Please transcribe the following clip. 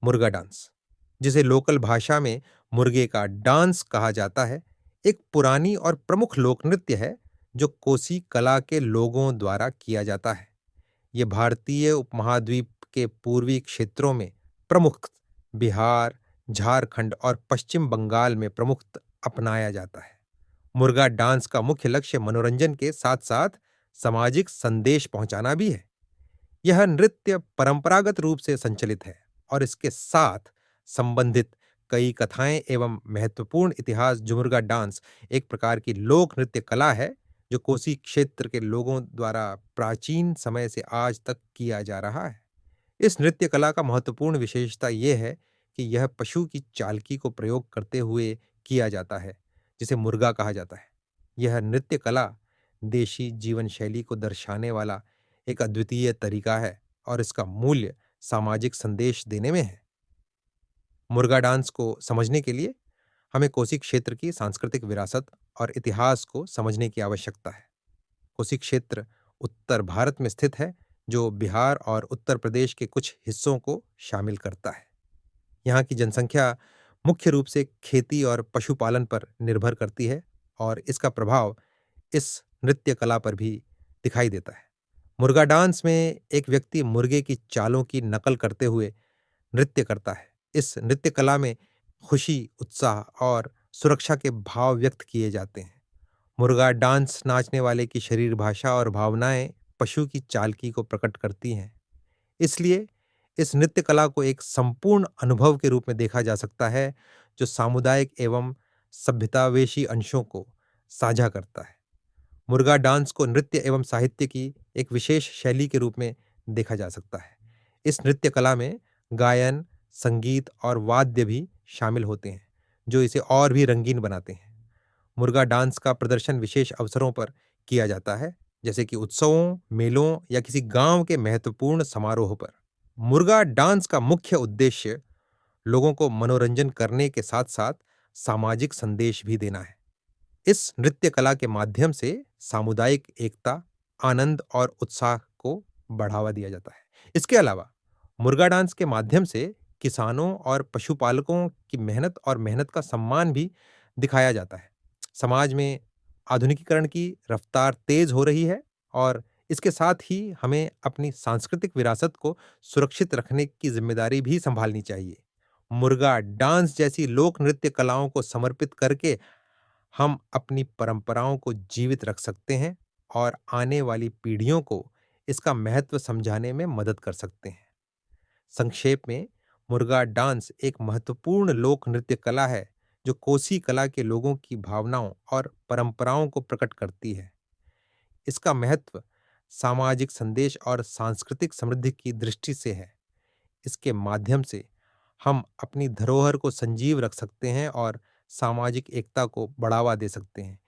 मुर्गा डांस, जिसे लोकल भाषा में मुर्गे का डांस कहा जाता है, एक पुरानी और प्रमुख लोक नृत्य है जो कोसी कला के लोगों द्वारा किया जाता है। ये भारतीय उपमहाद्वीप के पूर्वी क्षेत्रों में प्रमुख बिहार, झारखंड और पश्चिम बंगाल में प्रमुख अपनाया जाता है। मुर्गा डांस का मुख्य लक्ष्य मनोरंजन के साथ-साथ सामाजिक संदेश पहुंचाना भी है। यह नृत्य परंपरागत रूप से संचालित है और इसके साथ संबंधित कई कथाएं एवं महत्वपूर्ण इतिहास। जुमुर्गा डांस एक प्रकार की लोक नृत्य कला है जो कोसी क्षेत्र के लोगों द्वारा प्राचीन समय से आज तक किया जा रहा है। इस नृत्य कला का महत्वपूर्ण विशेषता यह है कि यह पशु की चालकी को प्रयोग करते हुए किया जाता है, जिसे मुर्गा कहा जाता है। यह नृत्य कला देशी जीवन शैली को दर्शाने वाला एक अद्वितीय तरीका है और इसका मूल्य सामाजिक संदेश देने में है। मुर्गा डांस को समझने के लिए हमें कोसी क्षेत्र की सांस्कृतिक विरासत और इतिहास को समझने की आवश्यकता है। कोसी क्षेत्र उत्तर भारत में स्थित है, जो बिहार और उत्तर प्रदेश के कुछ हिस्सों को शामिल करता है। यहाँ की जनसंख्या मुख्य रूप से खेती और पशुपालन पर निर्भर करती है और इसका प्रभाव इस नृत्य कला पर भी दिखाई देता है। मुर्गा डांस में एक व्यक्ति मुर्गे की चालों की नकल करते हुए नृत्य करता है। इस नृत्य कला में खुशी, उत्साह और सुरक्षा के भाव व्यक्त किए जाते हैं। मुर्गा डांस नाचने वाले की शरीर भाषा और भावनाएं पशु की चालकी को प्रकट करती हैं। इसलिए इस नृत्य कला को एक संपूर्ण अनुभव के रूप में देखा जा सकता है, जो सामुदायिक एवं सभ्यतावेशी अंशों को साझा करता है। मुर्गा डांस को नृत्य एवं साहित्य की एक विशेष शैली के रूप में देखा जा सकता है। इस नृत्य कला में गायन, संगीत और वाद्य भी शामिल होते हैं, जो इसे और भी रंगीन बनाते हैं। मुर्गा डांस का प्रदर्शन विशेष अवसरों पर किया जाता है, जैसे कि उत्सवों, मेलों या किसी गांव के महत्वपूर्ण समारोह पर। मुर्गा डांस का मुख्य उद्देश्य लोगों को मनोरंजन करने के साथ-साथ सामाजिक संदेश भी देना है। इस नृत्य कला के माध्यम से सामुदायिक एकता, आनंद और उत्साह को बढ़ावा दिया जाता है। इसके अलावा मुर्गा डांस के माध्यम से किसानों और पशुपालकों की मेहनत का सम्मान भी दिखाया जाता है। समाज में आधुनिकीकरण की रफ्तार तेज हो रही है और इसके साथ ही हमें अपनी सांस्कृतिक विरासत को सुरक्षित रखने की जिम्मेदारी भी संभालनी चाहिए। मुर्गा डांस जैसी लोक नृत्य कलाओं को समर्पित करके हम अपनी परंपराओं को जीवित रख सकते हैं और आने वाली पीढ़ियों को इसका महत्व समझाने में मदद कर सकते हैं। संक्षेप में, मुर्गा डांस एक महत्वपूर्ण लोक नृत्य कला है जो कोसी कला के लोगों की भावनाओं और परंपराओं को प्रकट करती है। इसका महत्व सामाजिक संदेश और सांस्कृतिक समृद्धि की दृष्टि से है। इसके माध्यम से हम अपनी धरोहर को संजीव रख सकते हैं और सामाजिक एकता को बढ़ावा दे सकते हैं।